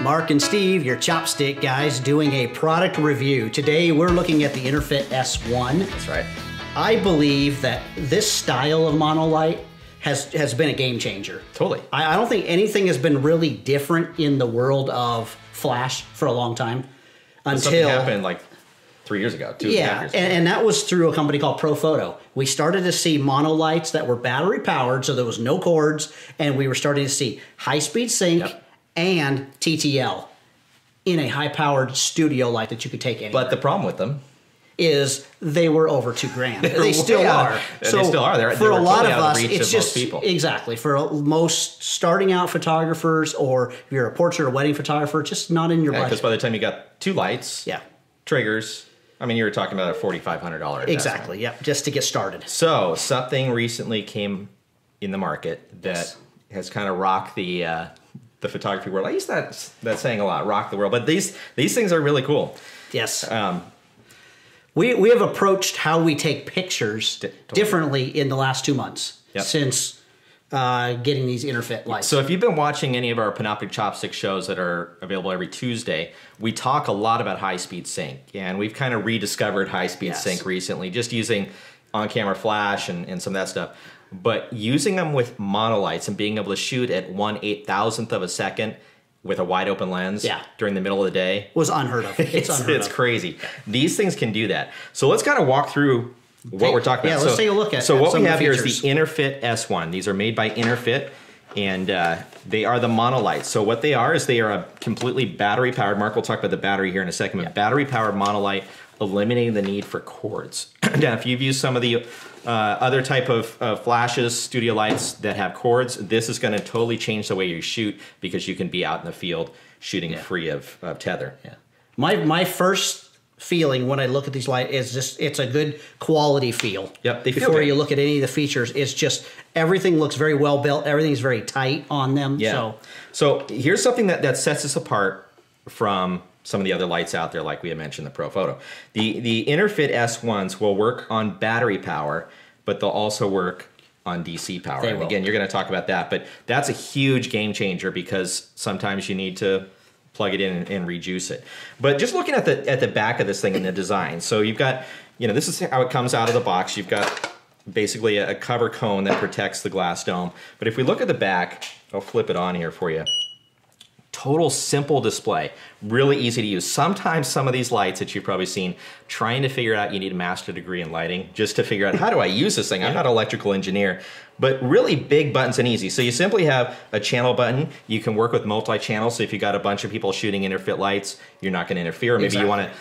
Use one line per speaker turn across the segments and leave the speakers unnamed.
Mark and Steve, your chopstick guys, doing a product review. Today we're looking at the Interfit S1.
That's right.
I believe that this style of monolight has been a game changer.
Totally.
I don't think anything has been really different in the world of flash for a long time.
Something happened like 3 years ago, 2.5 years ago.
And that was through a company called ProPhoto. We started to see monolights that were battery powered, so there was no cords, and we were starting to see high-speed sync and TTL in a high-powered studio light that you could take anywhere.
But the problem with them
is they were over $2,000. They still are.
So they still are. They're
for a lot
totally
of us, it's just
people.
Exactly for most starting out photographers, or if you're a portrait or wedding photographer, just not in your budget.
Because by the time you got two lights, triggers. I mean, you were talking about a $4,500.
Exactly. Yep. Just to get started.
So something recently came in the market that has kind of rocked the photography world. I use that saying a lot, rock the world. But these things are really cool.
Yes. We have approached how we take pictures differently in the last 2 months since getting these Interfit lights.
So if you've been watching any of our Panoptic Chopstick shows that are available every Tuesday, we talk a lot about high-speed sync. And we've kind of rediscovered high-speed sync recently, just using on-camera flash and some of that stuff. But using them with monolights and being able to shoot at 1/8,000th of a second with a wide open lens during the middle of the day
was unheard of.
It's crazy. These things can do that. So let's kind of walk through what we're talking about.
Yeah, let's take a look at
So what
some
we have here is
features.
the Interfit S1. These are made by Interfit, and they are the monolights. So what they are is they are a completely battery powered. Mark will talk about the battery here in a second. But battery powered monolight, eliminating the need for cords. Now, if you've used some of the other type of flashes, studio lights that have cords, this is going to totally change the way you shoot because you can be out in the field shooting free of tether.
Yeah. My first feeling when I look at these lights is just it's a good quality feel.
Yep, they feel
before
good.
you look at any of the features, it's just everything looks very well built. Everything's very tight on them.
Yeah. So here's something that sets us apart from some of the other lights out there, like we had mentioned, the ProPhoto. The Interfit S1s will work on battery power, but they'll also work on DC power. And again, you're going to talk about that, but that's a huge game changer because sometimes you need to plug it in and rejuice it. But just looking at the back of this thing and the design, so you've got, this is how it comes out of the box. You've got basically a cover cone that protects the glass dome. But if we look at the back, I'll flip it on here for you. Total simple display, really easy to use. Sometimes some of these lights that you've probably seen, trying to figure out, you need a master's degree in lighting just to figure out how do I use this thing. I'm not an electrical engineer, but really big buttons and easy. So you simply have a channel button. You can work with multi-channel. So if you got a bunch of people shooting Interfit lights, you're not going to interfere. Maybe you want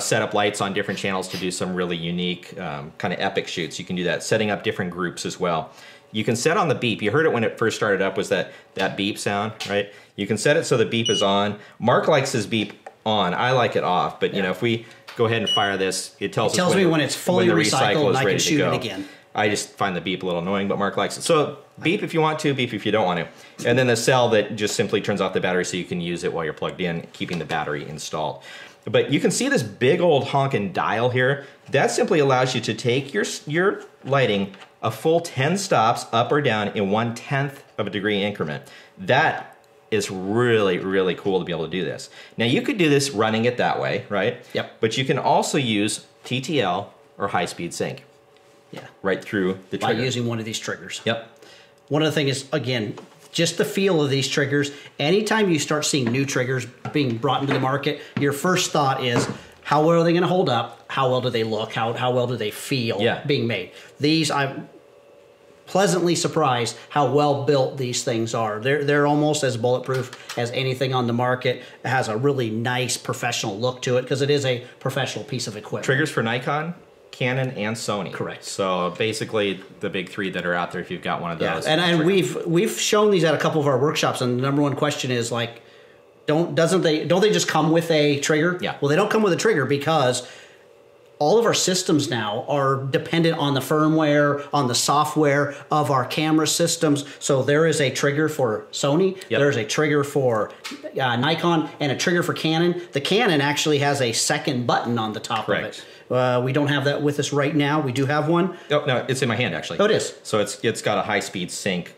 to set up lights on different channels to do some really unique kind of epic shoots. You can do that, setting up different groups as well. You can set on the beep. You heard it when it first started up, was that beep sound, right? You can set it so the beep is on. Mark likes his beep on. I like it off. But if we go ahead and fire this, it tells
me when it's fully recycled and I can shoot it again.
I just find the beep a little annoying, but Mark likes it. So beep if you want to, beep if you don't want to. And then the cell that just simply turns off the battery so you can use it while you're plugged in, keeping the battery installed. But you can see this big old honking dial here. That simply allows you to take your lighting a full 10 stops up or down in 1/10 of a degree increment. That is really, really cool to be able to do this. Now you could do this running it that way, right?
Yep.
But you can also use TTL or high-speed sync.
Yeah.
Right through the trigger.
By using one of these triggers.
Yep.
One of the things is, again, just the feel of these triggers. Anytime you start seeing new triggers being brought into the market, your first thought is, how well are they going to hold up? How well do they look? How well do they feel being made? These, I'm pleasantly surprised how well built these things are. They're almost as bulletproof as anything on the market. It has a really nice professional look to it because it is a professional piece of equipment.
Triggers for Nikon, Canon, and Sony.
Correct.
So basically the big three that are out there if you've got one of those.
And we've shown these at a couple of our workshops, and the number one question is like, don't they just come with a trigger?
Yeah.
Well, they don't come with a trigger because all of our systems now are dependent on the firmware, on the software of our camera systems. So there is a trigger for Sony, there's a trigger for Nikon, and a trigger for Canon. The Canon actually has a second button on the top of it. We don't have that with us right now. We do have one.
Oh, no, it's in my hand actually.
Oh, it is.
So it's got a high-speed sync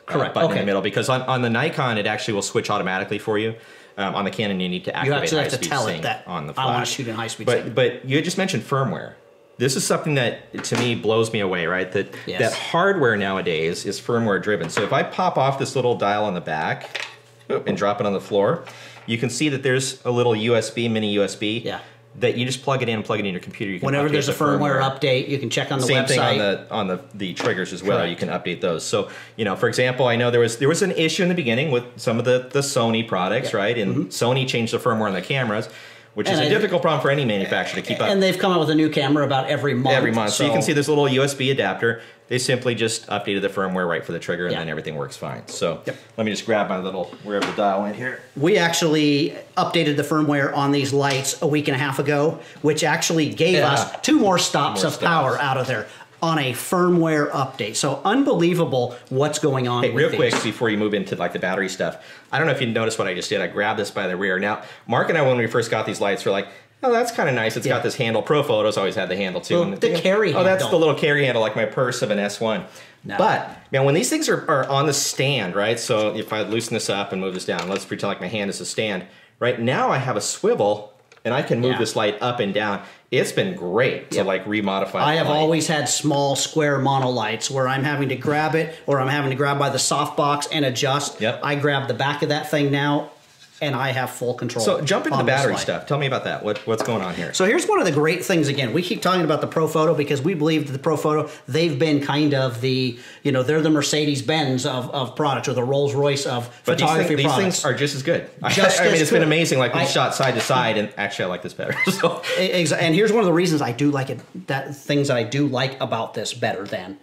button in the middle, because on the Nikon, it actually will switch automatically for you. On the Canon, you need to
You
activate
actually have to
high-speed
tell it
sync
that
on the
I want
flash.
to shoot in high speed sync.
But you just mentioned firmware. This is something that, to me, blows me away, right? That
Yes.
that hardware nowadays is firmware driven. So if I pop off this little dial on the back and drop it on the floor, you can see that there's a little USB, mini USB.
Yeah.
That you just plug it in and plug it in your computer. You can
Whenever
update
there's a
the
firmware update, you can check on the
Same
website.
thing on the triggers as well.
Correct.
You can update those. So, you know, for example, I know there was an issue in the beginning with some of the Sony products,
Yeah.
right? And Sony changed the firmware on the cameras, which is a difficult problem for any manufacturer to keep up.
And they've come out with a new camera about every month.
Every month. So you can see this little USB adapter. They simply just updated the firmware right for the trigger, and
Yeah.
then everything works fine. So let me just grab my little wherever the dial went here.
We actually updated the firmware on these lights a week and a half ago, which actually gave us 2 more stops of power out of there on a firmware update. So unbelievable what's going on.
Hey,
with
real quick
these.
before you move into like the battery stuff, I don't know if you noticed what I just did. I grabbed this by the rear. Now, Mark and I, when we first got these lights, were like, oh, that's kind of nice. It's got this handle. Pro Photos always had the handle too.
Well, the carry
handle. Oh, that's
handle.
the little carry handle, like my purse of an S1.
No.
But, man, when these things are on the stand, right? So if I loosen this up and move this down, let's pretend like my hand is a stand. Right now I have a swivel, and I can move this light up and down. It's been great to like remodify.
I
the
have
light.
always had small square monolights where I'm having to grab it or I'm having to grab by the softbox and adjust.
Yep.
I grab the back of that thing now and I have full control.
So jump into the
on this
battery
light.
stuff. Tell me about that. What's going on here?
So here's one of the great things. Again, we keep talking about the Pro Photo because we believe that the Pro Photo, they've been kind of the, you know, they're the Mercedes-Benz of products or the Rolls-Royce of
But
photography
these
products.
things are just as good.
Just
I mean,
as
it's been
good.
amazing. Like we shot side to side, and actually, I like this better. So
And here's one of the reasons I do like it. Things that I do like about this better than.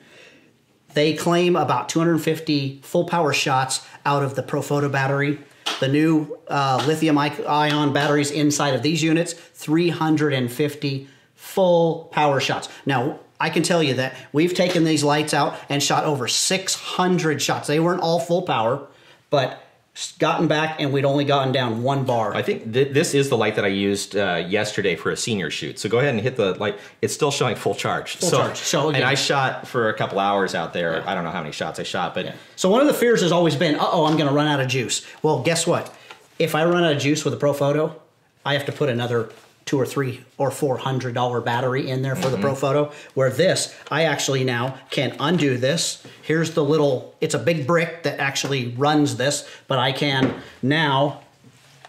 They claim about 250 full power shots out of the Pro Photo battery. The new lithium-ion batteries inside of these units, 350 full power shots. Now, I can tell you that we've taken these lights out and shot over 600 shots. They weren't all full power, but gotten back and we'd only gotten down 1 bar.
I think this is the light that I used yesterday for a senior shoot. So go ahead and hit the light. It's still showing full charge.
Full charge. So again,
and I shot for a couple hours out there. I don't know how many shots I shot, but
So one of the fears has always been, uh-oh, I'm going to run out of juice. Well, guess what? If I run out of juice with a Pro Photo, I have to put another $200 or $300 or $400 battery in there for the Pro Photo. Where this, I actually now can undo this. Here's the little, it's a big brick that actually runs this, but I can now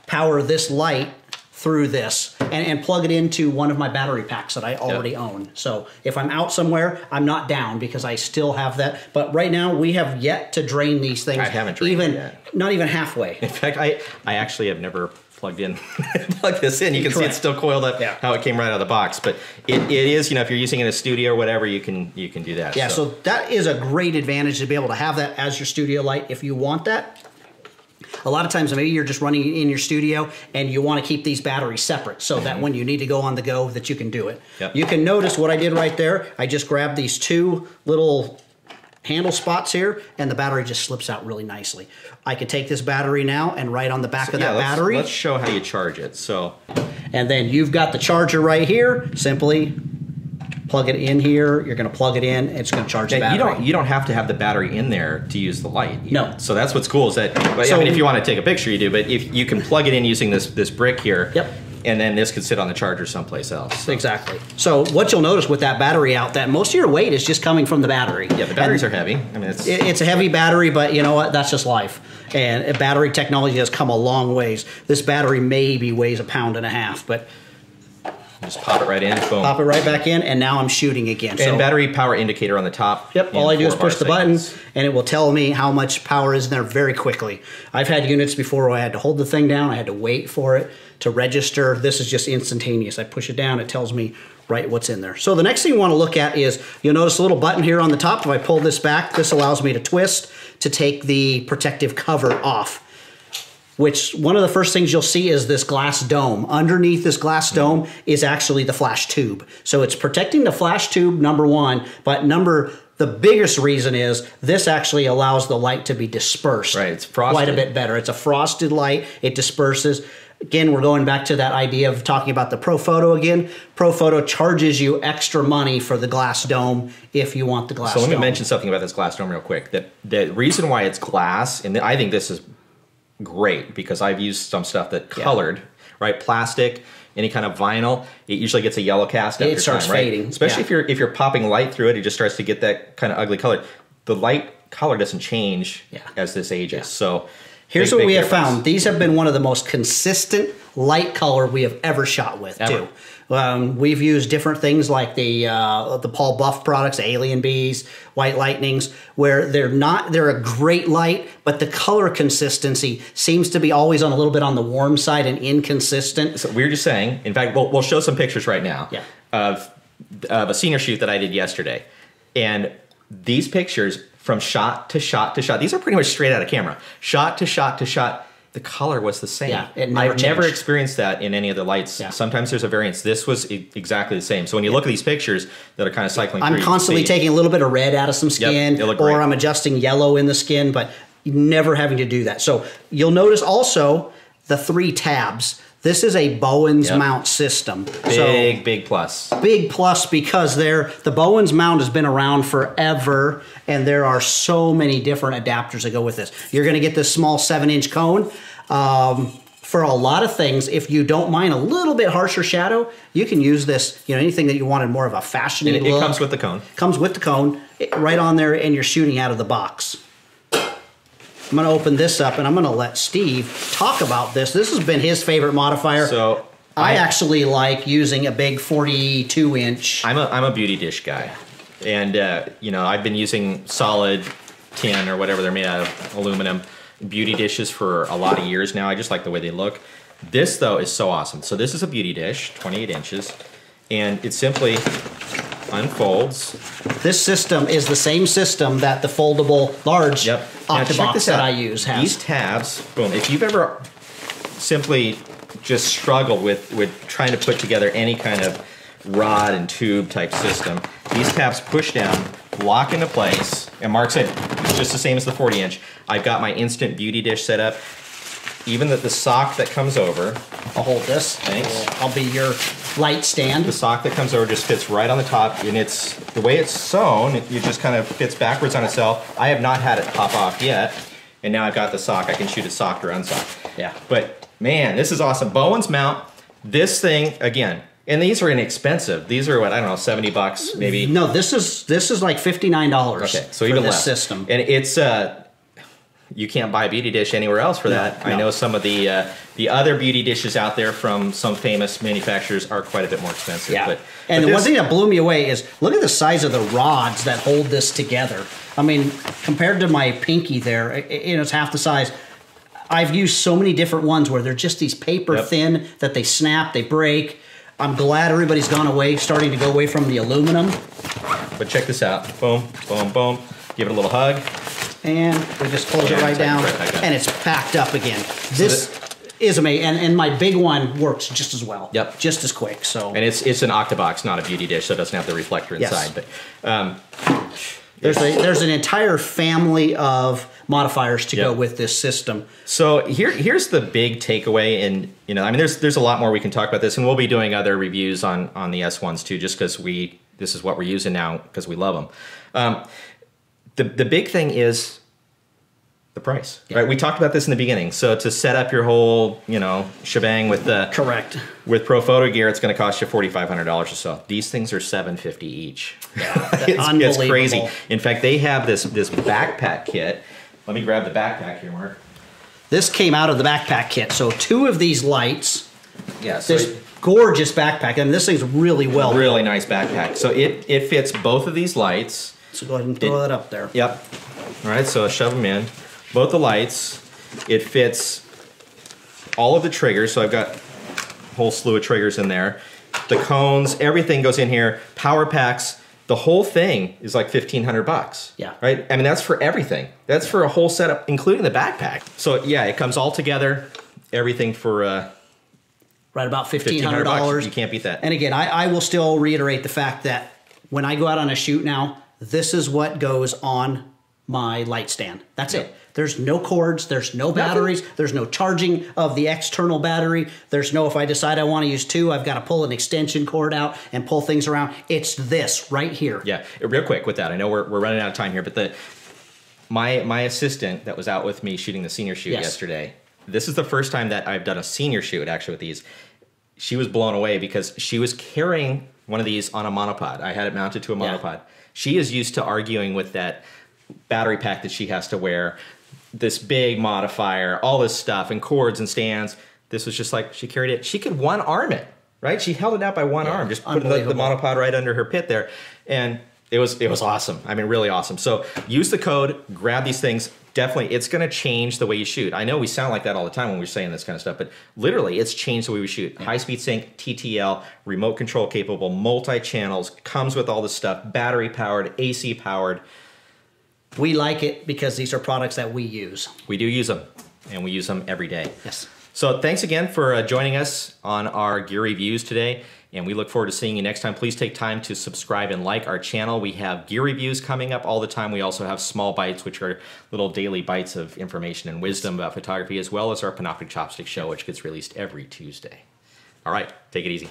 power this light through this and plug it into one of my battery packs that I already own. So if I'm out somewhere, I'm not down because I still have that. But right now we have yet to drain these things.
I haven't drained
even
it yet.
Not even halfway.
in fact, I actually have never plugged this in. You can see
Correct.
it's still coiled up how it came right out of the box. But it is, you know, if you're using it in a studio or whatever, you can do that.
Yeah, so that is a great advantage to be able to have that as your studio light if you want that. A lot of times maybe you're just running in your studio and you want to keep these batteries separate so that when you need to go on the go that you can do it.
Yep.
You can notice what I did right there. I just grabbed these 2 little handle spots here and the battery just slips out really nicely. I could take this battery now and right on the back of that battery.
Let's show how you charge it. So,
and then you've got the charger right here. Simply plug it in here. You're going to plug it in. It's going to charge the battery.
you don't have to have the battery in there to use the light.
No.
So that's what's cool is that. I mean, if you want to take a picture, you do. But if you can plug it in using this brick here.
Yep.
And then this could sit on the charger someplace else. So.
Exactly. So what you'll notice with that battery out, that most of your weight is just coming from the battery.
Yeah, the batteries are heavy. I mean,
it's a heavy battery, but you know what? That's just life. And battery technology has come a long ways. This battery maybe weighs 1.5 pounds, but
just pop it right in, boom.
pop it right back in, and now I'm shooting again.
And
So,
battery power indicator on the top.
yep, all I do is push the button, and it will tell me how much power is in there very quickly. I've had units before where I had to hold the thing down. I had to wait for it to register. This is just instantaneous. I push it down, it tells me right what's in there. So the next thing you want to look at is, you'll notice a little button here on the top. If I pull this back, this allows me to twist to take the protective cover off. Which one of the first things you'll see is this glass dome. Underneath this glass dome is actually the flash tube. So it's protecting the flash tube, number one, but the biggest reason is this actually allows the light to be dispersed.
Right, it's frosted.
Quite a bit better. It's a frosted light. It disperses. Again, we're going back to that idea of talking about the Pro Photo again. Pro Photo charges you extra money for the glass dome if you want the glass dome.
So let me mention something about this glass dome real quick. That the reason why it's glass, and I think this is great because I've used some stuff that colored, right? Plastic, any kind of vinyl, it usually gets a yellow cast after
It starts
time,
fading.
Right? Especially if you're popping light through it, it just starts to get that kind of ugly color. The light color doesn't change as this ages. So
here's what we have found. These have been one of the most consistent light color we have ever shot with, too. We've used different things like the Paul Buff products, the Alien Bees, White Lightnings, where they're a great light, but the color consistency seems to be always on a little bit on the warm side and inconsistent.
So we were just saying, in fact, we'll show some pictures right now of a senior shoot that I did yesterday. And these pictures from shot to shot to shot, these are pretty much straight out of camera. Shot to shot to shot, the color was the same.
Yeah,
I've never experienced that in any of the lights. Yeah. Sometimes there's a variance. This was exactly the same. So when you look at these pictures that are kind of cycling through,
I'm constantly taking a little bit of red out of some skin, or I'm adjusting yellow in the skin, but never having to do that. So you'll notice also the 3 tabs. This is a Bowens mount system.
Big plus.
Big plus because the Bowens mount has been around forever, and there are so many different adapters that go with this. You're going to get this small 7-inch cone. For a lot of things, if you don't mind a little bit harsher shadow, you can use this, anything that you wanted more of a fashioning look.
It comes with the cone.
Comes with the cone, right on there, and you're shooting out of the box. I'm going to open this up, and I'm going to let Steve talk about this. This has been his favorite modifier.
So
I actually like using a big 42-inch.
I'm a beauty dish guy, and I've been using solid tin or whatever they're made out of, aluminum beauty dishes for a lot of years now. I just like the way they look. This though is so awesome. So this is a beauty dish, 28 inches, and it simply unfolds.
This system is the same system that the foldable large Octobox that I use has.
These tabs, boom, if you've ever simply just struggled with trying to put together any kind of rod and tube type system, these tabs push down, lock into place, and Mark said it's just the same as the 40-inch. I've got my instant beauty dish set up. Even the sock that comes over.
I'll hold this.
Thanks.
I'll be your light stand.
The sock that comes over just fits right on the top, and it's the way it's sewn, it just kind of fits backwards on itself. I have not had it pop off yet, and now I've got the sock. I can shoot it socked or unsocked.
Yeah.
But man, this is awesome. Bowens mount. This thing again, and these are inexpensive. These are what, I don't know, $70 maybe.
No, this is like $59.
Okay, so even
for this
less.
system,
and it's you can't buy a beauty dish anywhere else for that. No. I know some of the other beauty dishes out there from some famous manufacturers are quite a bit more expensive.
Yeah. And the one thing that blew me away is look at the size of the rods that hold this together. I mean, compared to my pinky there, it's half the size. I've used so many different ones where they're just these paper thin that they snap, they break. I'm glad everybody's starting to go away from the aluminum.
But check this out. Boom, boom, boom. Give it a little hug.
And we just close it right down, and it's packed up again. This is amazing, and my big one works just as well.
Yep,
just as quick. So,
and it's an Octobox, not a beauty dish, so it doesn't have the reflector inside. But
there's an entire family of modifiers to go with this system.
So here's the big takeaway, and I mean, there's a lot more we can talk about this, and we'll be doing other reviews on the S1s too, just because this is what we're using now because we love them. The big thing is the price, right? We talked about this in the beginning. So to set up your whole, shebang with with pro photo gear, it's going to cost you $4,500 or so. These things are $750 each.
Yeah,
it's crazy. In fact, they have this backpack kit. Let me grab the backpack here, Mark.
This came out of the backpack kit. So 2 of these lights.
Yeah. So
this gorgeous backpack, and this thing's really well.
Really nice backpack. So it fits both of these lights.
So go ahead and throw that up there.
Yep. All right, so shove them in. Both the lights. It fits all of the triggers, so I've got a whole slew of triggers in there. The cones, everything goes in here. Power packs, the whole thing is like $1,500.
Yeah.
Right? I mean, that's for everything. That's for a whole setup, including the backpack. So yeah, it comes all together. Everything for
right about $1,500.
You can't beat that.
And again, I will still reiterate the fact that when I go out on a shoot now, this is what goes on my light stand. That's it. There's no cords, there's no batteries, there's no charging of the external battery, there's no, if I decide I want to use 2, I've got to pull an extension cord out and pull things around. It's this right here.
Yeah, real quick with that, I know we're running out of time here, but my assistant that was out with me shooting the senior shoot yesterday, this is the first time that I've done a senior shoot actually with these. She was blown away because she was carrying one of these on a monopod. I had it mounted to a monopod. Yeah. She is used to arguing with that battery pack that she has to wear, this big modifier, all this stuff, and cords and stands. This was just like, she carried it. She could one arm it, right? She held it out by one arm, just put the monopod right under her pit there. And it was awesome. I mean, really awesome. So use the code, grab these things. Definitely, it's going to change the way you shoot. I know we sound like that all the time when we're saying this kind of stuff, but literally, it's changed the way we shoot. Yeah. High-speed sync, TTL, remote control capable, multi-channels, comes with all this stuff, battery-powered, AC-powered.
We like it because these are products that we use.
We do use them, and we use them every day.
Yes.
So thanks again for joining us on our gear reviews today, and we look forward to seeing you next time. Please take time to subscribe and like our channel. We have gear reviews coming up all the time. We also have small bites, which are little daily bites of information and wisdom about photography, as well as our Panoptic Chopstick show, which gets released every Tuesday. All right, take it easy.